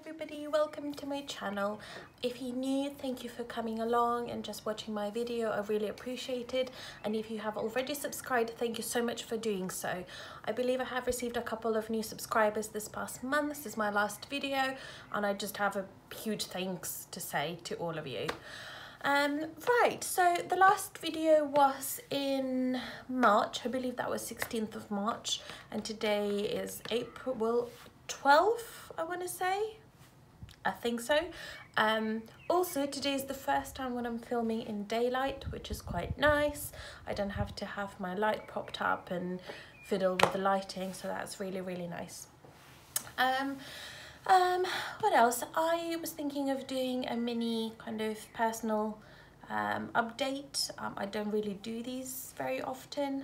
everybody, welcome to my channel. If you're new, thank you for coming along and just watching my video. I really appreciate it. And if you have already subscribed, thank you so much for doing so. I believe I have received a couple of new subscribers this past month. This is my last video and I just have a huge thanks to say to all of you. Right, so the last video was in March. I believe that was 16th of March, and today is April 12th, I want to say. I think so. Also, today is the first time when I'm filming in daylight, which is quite nice. I don't have to have my light propped up and fiddle with the lighting, so that's really, really nice. What else? I was thinking of doing a mini kind of personal update. I don't really do these very often,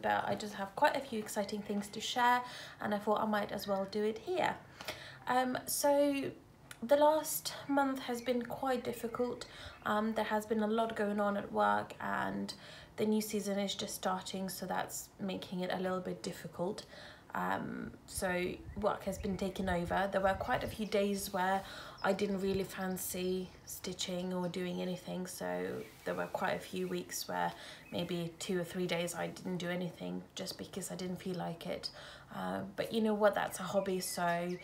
but I just have quite a few exciting things to share, and I thought I might as well do it here. So the last month has been quite difficult. There has been a lot going on at work, and the new season is just starting, so that's making it a little bit difficult. So work has been taken over. There were quite a few days where I didn't really fancy stitching or doing anything, so there were quite a few weeks where maybe 2 or 3 days I didn't do anything just because I didn't feel like it. But you know what, that's a hobby, so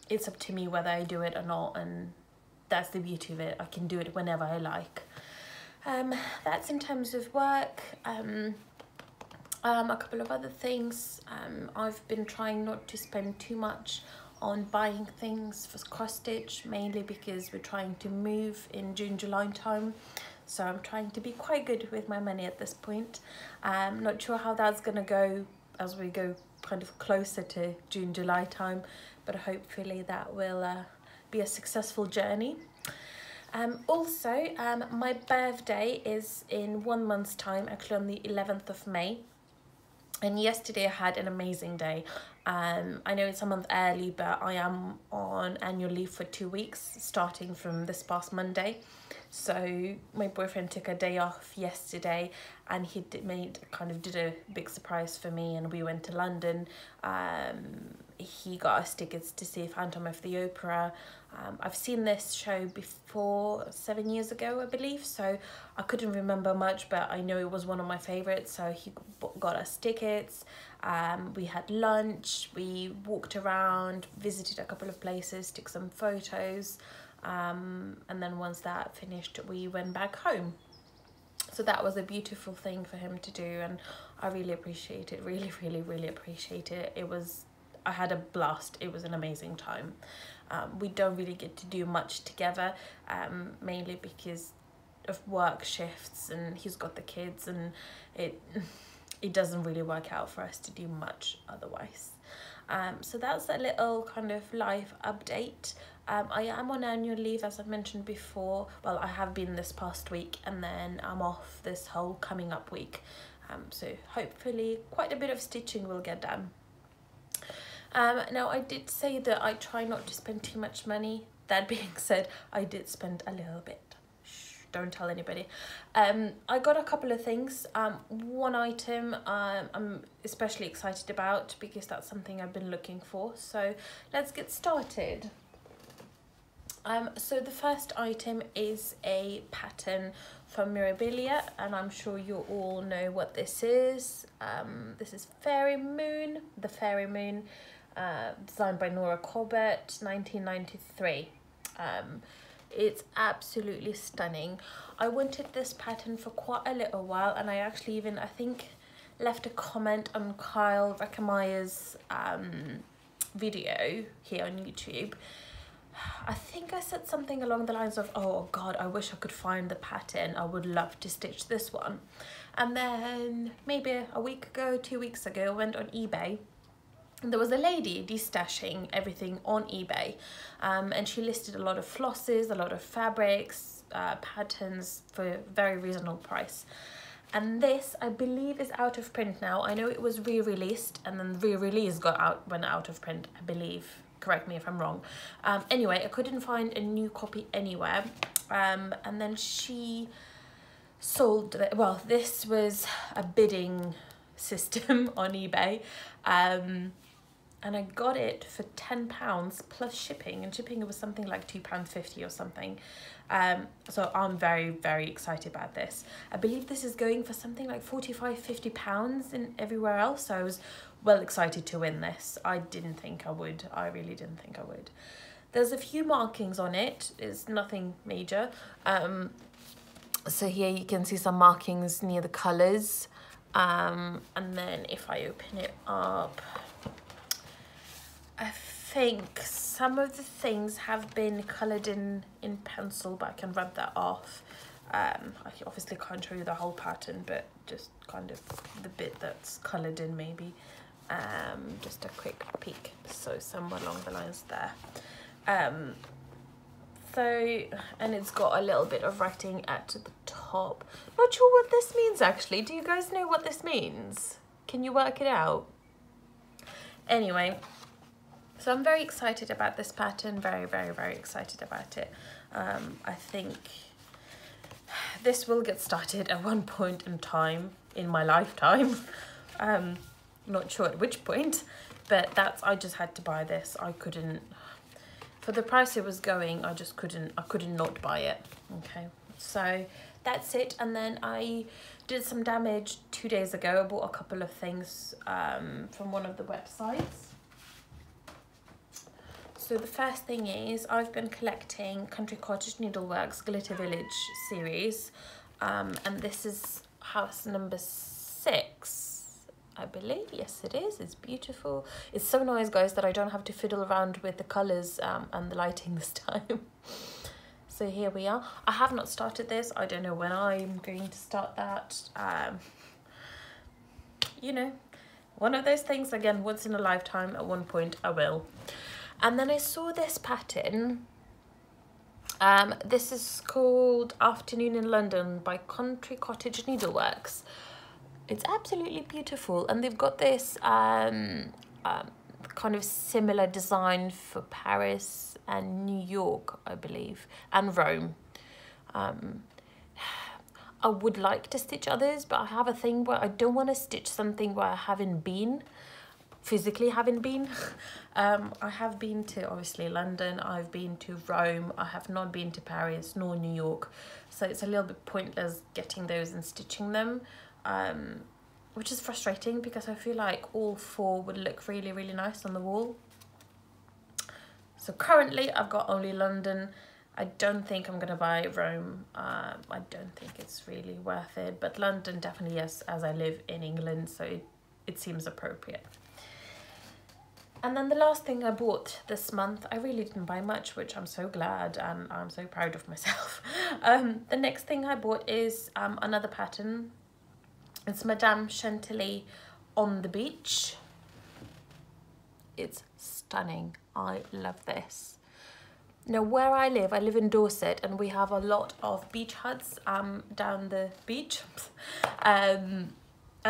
it's up to me whether I do it or not, and that's the beauty of it. I can do it whenever I like. That's in terms of work. A couple of other things. I've been trying not to spend too much on buying things for cross stitch, mainly because we're trying to move in June, July time. So I'm trying to be quite good with my money at this point. Not sure how that's gonna go as we go kind of closer to June, July time, but hopefully that will be a successful journey. Also, my birthday is in 1 month's time, actually on the 11th of May. And yesterday I had an amazing day. I know it's a month early, but I am on annual leave for 2 weeks, starting from this past Monday. So my boyfriend took a day off yesterday, and he did a big surprise for me, and we went to London. He got us tickets to see Phantom of the Opera. I've seen this show before 7 years ago, I believe, so I couldn't remember much, but I know it was one of my favorites. So he got us tickets. We had lunch, we walked around, visited a couple of places, took some photos, and then once that finished, we went back home. So that was a beautiful thing for him to do, and I really appreciate it. Really, really, really appreciate it. I had a blast. It was an amazing time. We don't really get to do much together, mainly because of work shifts, and he's got the kids, and it doesn't really work out for us to do much otherwise. So that's a little kind of life update. I am on annual leave, as I mentioned before. Well, I have been this past week, and then I'm off this whole coming up week. So hopefully quite a bit of stitching will get done. Now, I did say that I try not to spend too much money. That being said, I did spend a little bit. Shh, don't tell anybody. I got a couple of things. One item I'm especially excited about because that's something I've been looking for. So let's get started. So the first item is a pattern from Mirabilia, and I'm sure you all know what this is. This is Fairy Moon, the Fairy Moon, designed by Nora Corbett, 1993. It's absolutely stunning. I wanted this pattern for quite a little while, and I actually even, I think, left a comment on Kyle Reckermeyer's video here on YouTube. I think I said something along the lines of, oh God, I wish I could find the pattern. I would love to stitch this one. And then maybe a week ago, 2 weeks ago, I went on eBay. And there was a lady destashing everything on eBay. And she listed a lot of flosses, a lot of fabrics, patterns for a very reasonable price. And this, I believe, is out of print now. I know it was re-released, and then the re-release went out of print, I believe. Correct me if I'm wrong. Anyway, I couldn't find a new copy anywhere. And then she sold it. Well, this was a bidding system on eBay. and I got it for £10 plus shipping, and shipping it was something like £2.50 or something. So I'm very, very excited about this. I believe this is going for something like £45–50 in everywhere else, so I was well excited to win this. I didn't think I would. I really didn't think I would. There's a few markings on it. It's nothing major. So here you can see some markings near the colours. And then if I open it up, I think some of the things have been coloured in pencil, but I can rub that off. I obviously can't show you the whole pattern, but just kind of the bit that's coloured in maybe. Just a quick peek, so somewhere along the lines there. And it's got a little bit of writing at the top. Not sure what this means actually. Do you guys know what this means? Can you work it out? Anyway, so I'm very excited about this pattern. Very, very, very excited about it. I think this will get started at one point in time in my lifetime. Not sure at which point, but I just had to buy this. I couldn't, for the price it was going, I couldn't not buy it. Okay, so that's it. And then I did some damage 2 days ago. I bought a couple of things from one of the websites. So the first thing is I've been collecting Country Cottage Needleworks Glitter Village series, and this is house number 6. I believe, yes it is. It's beautiful. It's so nice, guys, that I don't have to fiddle around with the colours and the lighting this time. So here we are. I have not started this. I don't know when I'm going to start that. You know, one of those things, again, once in a lifetime. At one point I will. And then I saw this pattern. This is called Afternoon in London by Country Cottage Needleworks. It's absolutely beautiful, and they've got this kind of similar design for Paris and New York, I believe, and Rome. I would like to stitch others, but I have a thing where I don't want to stitch something where I haven't been, physically haven't been. I have been to, obviously, London, I've been to Rome, I have not been to Paris nor New York, so it's a little bit pointless getting those and stitching them. Which is frustrating because I feel like all 4 would look really, really nice on the wall. So currently I've got only London. I don't think I'm gonna buy Rome. I don't think it's really worth it, but London definitely, yes, as I live in England, so it seems appropriate. And then the last thing I bought this month, I really didn't buy much, which I'm so glad, and I'm so proud of myself. The next thing I bought is another pattern. It's Madame Chantilly on the Beach. It's stunning. I love this. Now, where I live in Dorset, and we have a lot of beach huts down the beach. And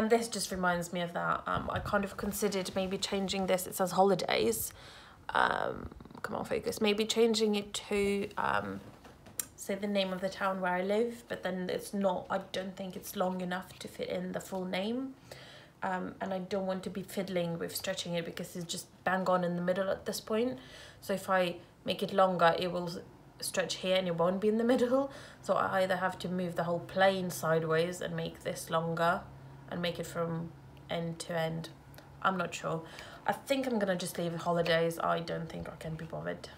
this just reminds me of that. I kind of considered maybe changing this. It says holidays. Come on, focus. Maybe changing it to say the name of the town where I live, but then it's not, I don't think it's long enough to fit in the full name. And I don't want to be fiddling with stretching it because it's just bang on in the middle at this point. So if I make it longer, it will stretch here and it won't be in the middle. So I either have to move the whole plane sideways and make this longer and make it from end to end. I'm not sure. I think I'm gonna just leave it holidays. I don't think I can be bothered.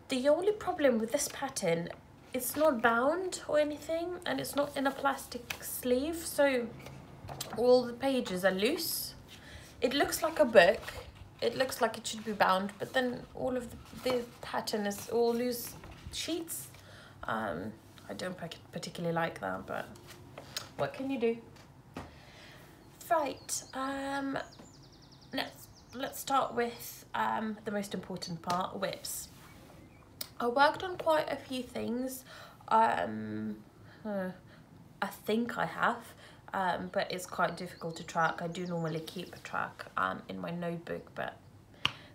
The only problem with this pattern, it's not bound or anything, and it's not in a plastic sleeve, so all the pages are loose. It looks like a book. It looks like it should be bound, but then all of the pattern is all loose sheets. I don't particularly like that, but what can you do? Right, let's start with the most important part, whips. I worked on quite a few things. I think I have, but it's quite difficult to track. I do normally keep a track in my notebook, but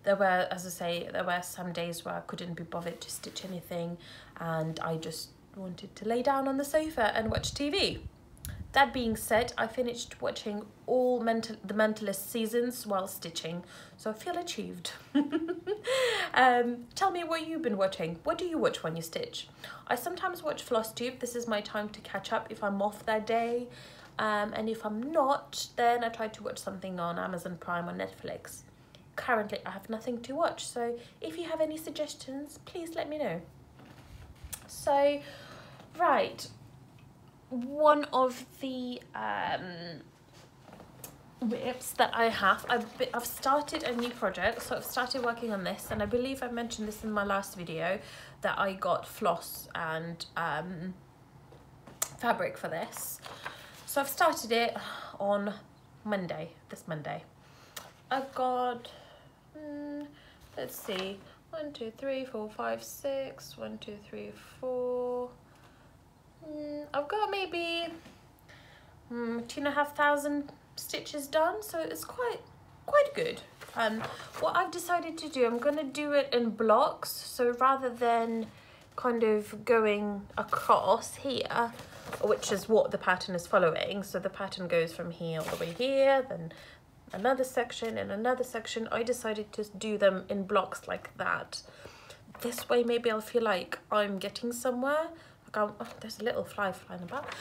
there were, as I say, there were some days where I couldn't be bothered to stitch anything, and I just wanted to lay down on the sofa and watch TV. That being said, I finished watching all the Mentalist seasons while stitching, so I feel achieved. Tell me what you've been watching. What do you watch when you stitch? I sometimes watch Flosstube. This is my time to catch up if I'm off that day. And if I'm not, then I try to watch something on Amazon Prime or Netflix. Currently, I have nothing to watch, so if you have any suggestions, please let me know. So, right. One of the whips that I have, I've started a new project, so I've started working on this, and I believe I mentioned this in my last video that I got floss and fabric for this. So I've started it on this Monday. I've got, let's see, 1, 2, 3, 4, 5, 6, 1, 2, 3, 4. I've got maybe 2,500 stitches done, so it's quite good. What I've decided to do, I'm gonna do it in blocks, so rather than kind of going across here, which is what the pattern is following, so the pattern goes from here all the way here, then another section and another section, I decided to do them in blocks like that. This way maybe I'll feel like I'm getting somewhere. Oh, there's a little fly flying about.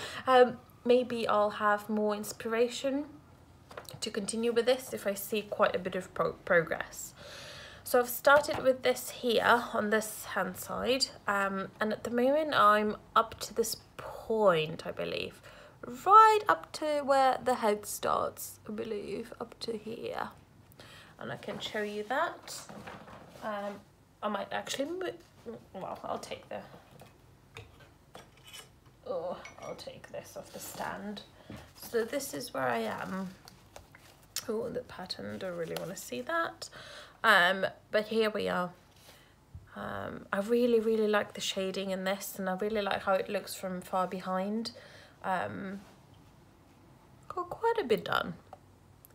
Maybe I'll have more inspiration to continue with this if I see quite a bit of progress. So I've started with this here on this hand side, and at the moment I'm up to this point, I believe, right up to where the head starts, I believe, up to here, and I can show you that. I might actually well, I'll take this off the stand. So this is where I am. Oh, the pattern, don't really want to see that. But here we are. I really like the shading in this, and I really like how it looks from far behind. Got quite a bit done,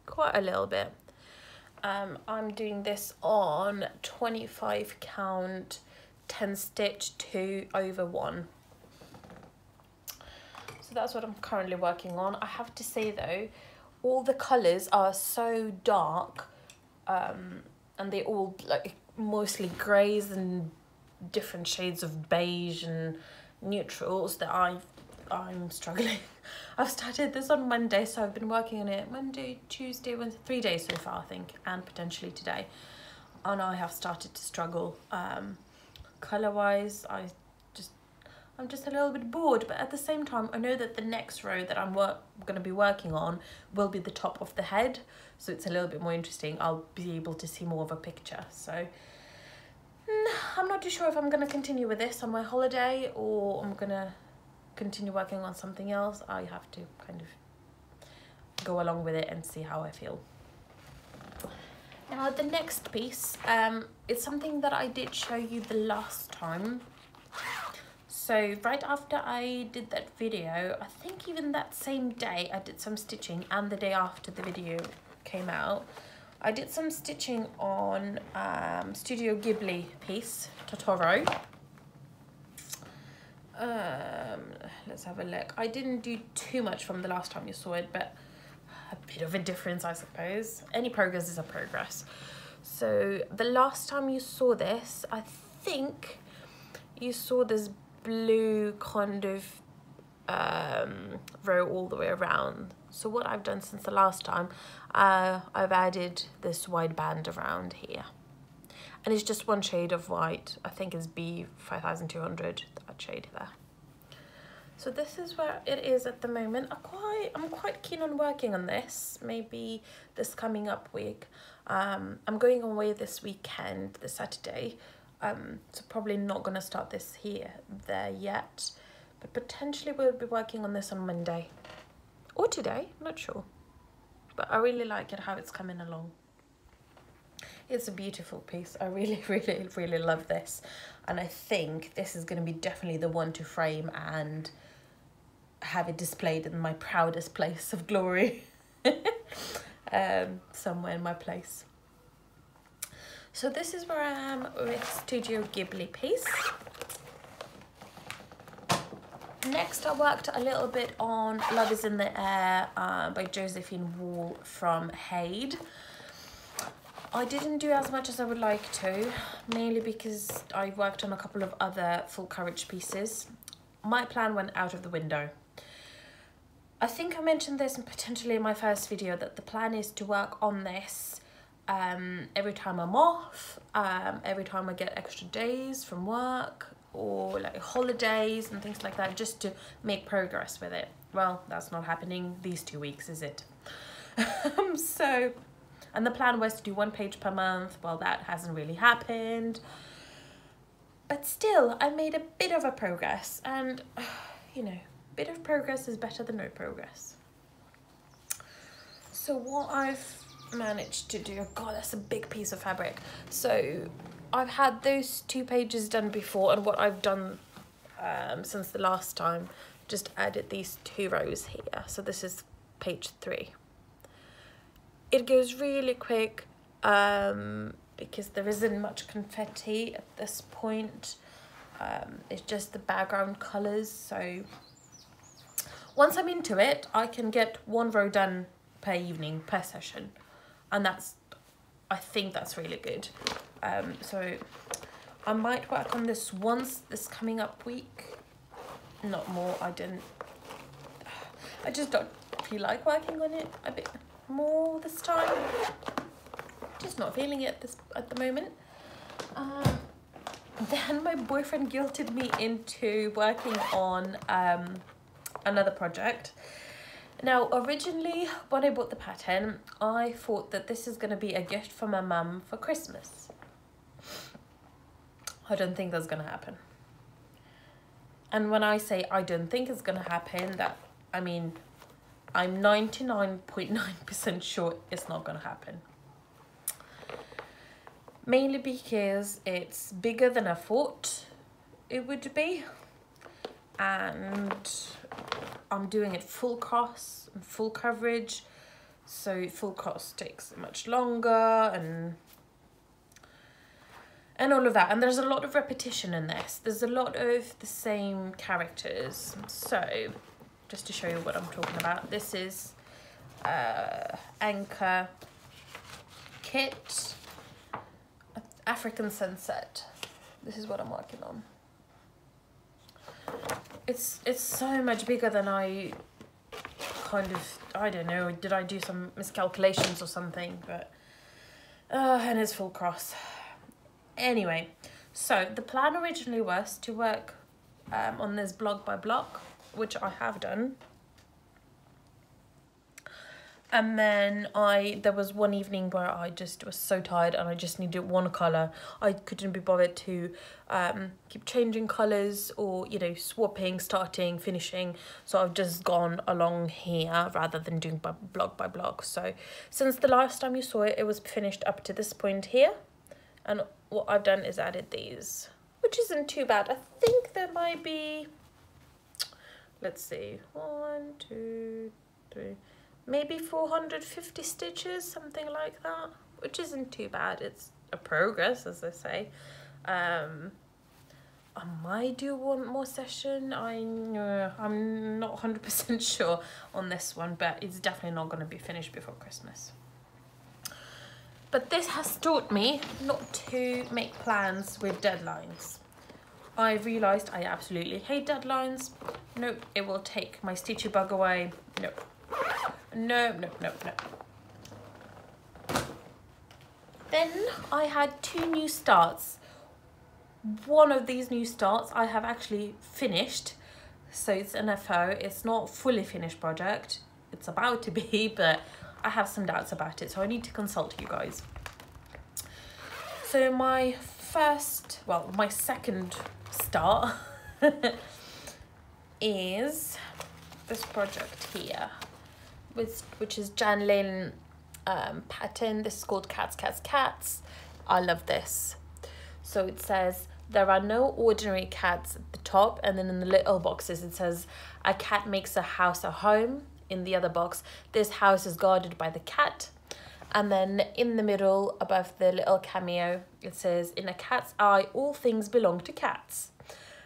quite a little bit. I'm doing this on 25 count 10 stitch 2/1. So that's what I'm currently working on. I have to say though, all the colours are so dark, and they all like mostly greys and different shades of beige and neutrals that I'm struggling. I've started this on Monday, so I've been working on it Monday, Tuesday, Wednesday, 3 days so far I think, and potentially today, and I have started to struggle. Colour wise, I'm just a little bit bored, but at the same time I know that the next row that I'm going to be working on will be the top of the head, so it's a little bit more interesting. I'll be able to see more of a picture. So I'm not too sure if I'm going to continue with this on my holiday or I'm going to continue working on something else. I have to kind of go along with it and see how I feel. Now the next piece, it's something that I did show you the last time. So right after I did that video, I think even that same day I did some stitching, and the day after the video came out, I did some stitching on Studio Ghibli piece, Totoro. Let's have a look. I didn't do too much from the last time you saw it, but a bit of a difference, I suppose. Any progress is a progress. So the last time you saw this, I think you saw this blue kind of row all the way around. So what I've done since the last time, I've added this white band around here, and it's just one shade of white. I think it's B5200, that shade there. So this is where it is at the moment. I'm quite keen on working on this, maybe this coming up week. I'm going away this weekend, this Saturday, so probably not going to start this there yet, but potentially we'll be working on this on Monday or today, not sure, but I really like it how it's coming along. It's a beautiful piece. I really love this, and I think this is going to be definitely the one to frame and have it displayed in my proudest place of glory. Somewhere in my place. So this is where I am with Studio Ghibli piece. Next, I worked a little bit on Love is in the Air by Josephine Wall from Haid. I didn't do as much as I would like to, mainly because I worked on a couple of other full coverage pieces. My plan went out of the window. I think I mentioned this potentially in my first video that the plan is to work on this every time I'm off, every time I get extra days from work or like holidays and things like that, just to make progress with it. Well, that's not happening these 2 weeks, is it? And the plan was to do 1 page per month. Well, that hasn't really happened. But still, I made a bit of a progress. And, you know, a bit of progress is better than no progress. So what I've managed to do... God, that's a big piece of fabric. So I've had those 2 pages done before. And what I've done since the last time, just added these 2 rows here. So this is page 3. It goes really quick because there isn't much confetti at this point. It's just the background colours. So once I'm into it, I can get 1 row done per evening, per session. And I think that's really good. So I might work on this once this coming up week. Not more, I just don't feel like working on it a bit more this time. Just not feeling it at the moment. Then my boyfriend guilted me into working on another project. Now, originally when I bought the pattern, I thought that this is going to be a gift for my mum for Christmas. I don't think that's going to happen. And when I say I don't think it's going to happen, I mean I'm 99.9% sure it's not going to happen. Mainly because it's bigger than I thought it would be. And I'm doing it full cross and full coverage. So full cross takes much longer and all of that. And there's a lot of repetition in this. There's a lot of the same characters. So just to show you what I'm talking about, this is Anchor Kit African Sunset. This is what I'm working on. It's so much bigger than I don't know, did I do some miscalculations or something, but and it's full cross. Anyway, so the plan originally was to work on this block by block, which I have done. And then there was one evening where I just was so tired and I just needed 1 colour. I couldn't be bothered to keep changing colours or, you know, swapping, starting, finishing. So I've just gone along here rather than doing block by block. So since the last time you saw it, it was finished up to this point here. And what I've done is added these, which isn't too bad. I think there might be, let's see, 1, 2, 3... maybe 450 stitches, something like that, which isn't too bad. It's a progress, as I say. I might do 1 more session. I'm not 100% sure on this one, but it's definitely not going to be finished before Christmas. But this has taught me not to make plans with deadlines. I realised I absolutely hate deadlines. Nope, it will take my stitchy bug away. Nope. No. Then I had 2 new starts. One of these new starts I have actually finished. So it's an FO. It's not fully finished project. It's about to be, but I have some doubts about it. So I need to consult you guys. So my second start is this project here, which is Jan Lynn pattern. This is called Cats, Cats, Cats. I love this. So it says, there are no ordinary cats at the top, and then in the little boxes it says, a cat makes a house a home. In the other box, this house is guarded by the cat. And then in the middle, above the little cameo, it says, in a cat's eye, all things belong to cats.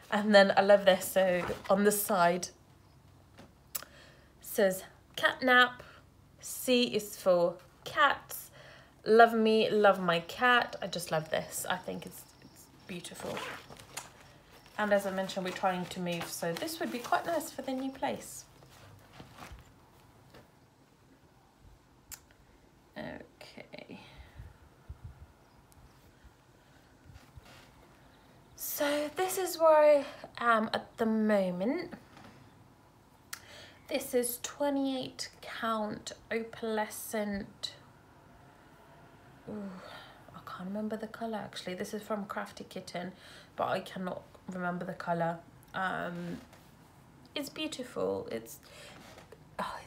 And then I love this, so on the side says cat nap, C is for cats, love me, love my cat. I just love this. I think it's beautiful. And as I mentioned, we're trying to move, so this would be quite nice for the new place. Okay. So this is where I am at the moment. This is 28 count opalescent. Ooh, I can't remember the colour actually. This is from Crafty Kitten, but I cannot remember the colour. It's beautiful. It's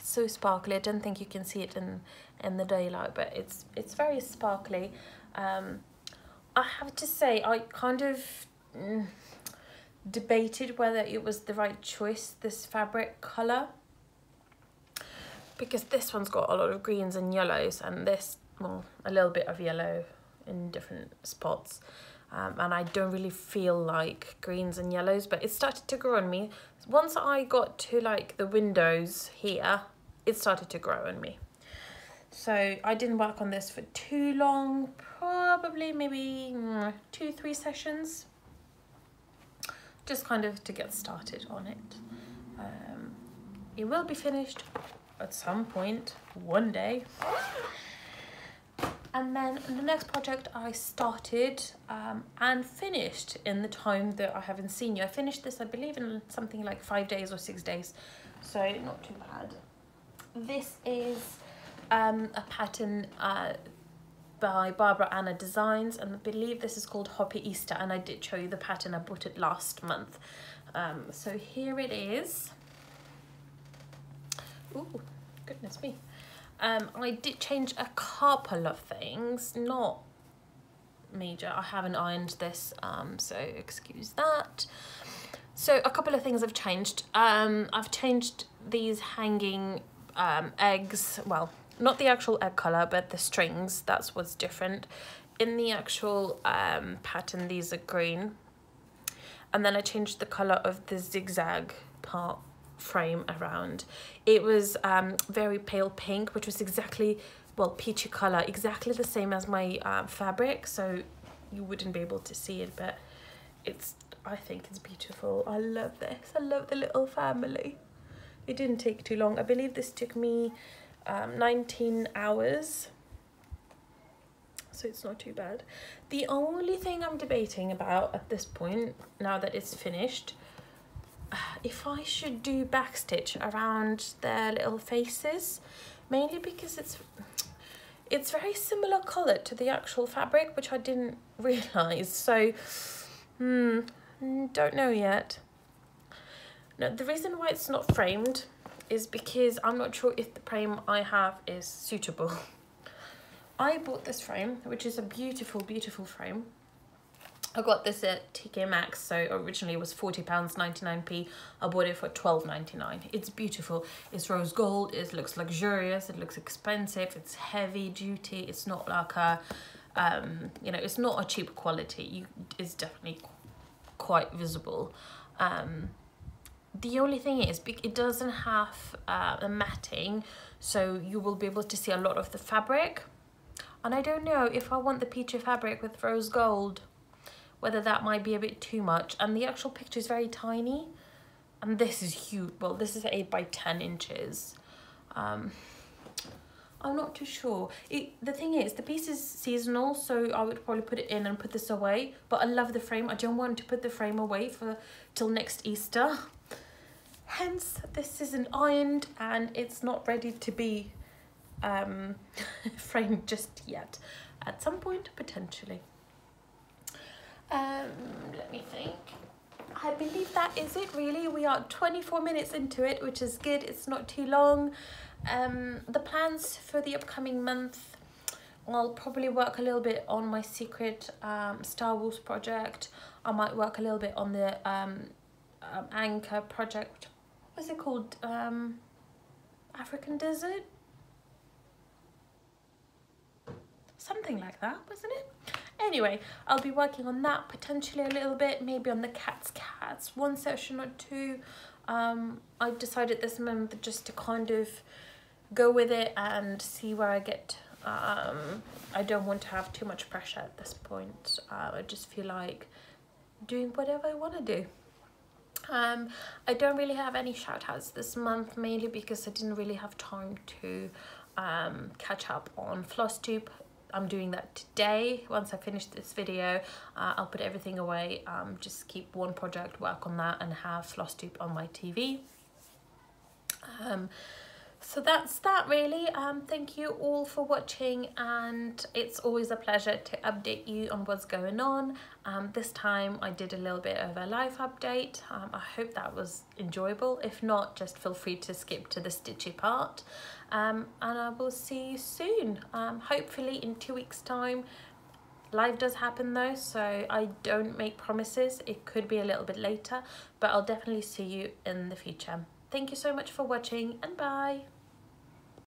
so sparkly. I don't think you can see it in the daylight, but it's very sparkly. I have to say, I kind of debated whether it was the right choice, this fabric colour, because this one's got a lot of greens and yellows, and this, well, a little bit of yellow in different spots. And I don't really feel like greens and yellows, but it started to grow on me. Once I got to like the windows here, it started to grow on me. So I didn't work on this for too long, probably maybe 2-3 sessions, just kind of to get started on it. It will be finished at some point, one day. And then the next project I started and finished in the time that I haven't seen you. I finished this, I believe, in something like 5 days or 6 days, so not too bad. This is a pattern by Barbara Anna Designs, and I believe this is called Hoppy Easter, and I did show you the pattern. I bought it last month. So here it is. Ooh, goodness me. I did change a couple of things, not major. I haven't ironed this, so excuse that. So a couple of things I've changed. I've changed these hanging eggs, well, not the actual egg colour, but the strings. That's what's different. In the actual pattern, these are green. And then I changed the colour of the zigzag part frame around. It was very pale pink, which was exactly, well, peachy colour, exactly the same as my fabric, so you wouldn't be able to see it, but I think it's beautiful. I love this. I love the little family. It didn't take too long. I believe this took me 19 hours, so it's not too bad. The only thing I'm debating about at this point, now that it's finished, if I should do backstitch around their little faces, mainly because it's very similar colour to the actual fabric, which I didn't realise, so don't know yet. Now, the reason why it's not framed is because I'm not sure if the frame I have is suitable. I bought this frame, which is a beautiful, beautiful frame. I got this at TK Maxx, so originally it was £40.99p. I bought it for £12.99. It's beautiful. It's rose gold. It looks luxurious. It looks expensive. It's heavy duty. It's not like a, you know, it's not a cheap quality. It's definitely quite visible. The only thing is, it doesn't have a matting, so you will be able to see a lot of the fabric. And I don't know if I want the peachy fabric with rose gold, whether that might be a bit too much. And the actual picture is very tiny, and this is huge. Well, this is 8 by 10 inches. I'm not too sure. The thing is, the piece is seasonal, so I would probably put it in and put this away, but I love the frame. I don't want to put the frame away till next Easter. Hence, this isn't ironed and it's not ready to be framed just yet. At some point, potentially. Let me think. I believe that is it, really. We are 24 minutes into it, which is good. It's not too long. The plans for the upcoming month, I'll probably work a little bit on my secret Star Wars project. I might work a little bit on the anchor project. What's it called? African Desert? Something like that, wasn't it? Anyway, I'll be working on that potentially a little bit, maybe on the cats, one session or two. I decided this month just to kind of go with it and see where I get. I don't want to have too much pressure at this point. I just feel like doing whatever I want to do. I don't really have any shout outs this month, mainly because I didn't really have time to catch up on Flosstube. I'm doing that today. Once I finish this video, I'll put everything away, just keep one project, work on that, and have Flosstube on my TV. So that's that really. Thank you all for watching, and it's always a pleasure to update you on what's going on. This time I did a little bit of a live update. I hope that was enjoyable. If not, just feel free to skip to the stitchy part, and I will see you soon, hopefully in 2 weeks time. Live does happen though, so I don't make promises. It could be a little bit later, but I'll definitely see you in the future. Thank you so much for watching, and bye.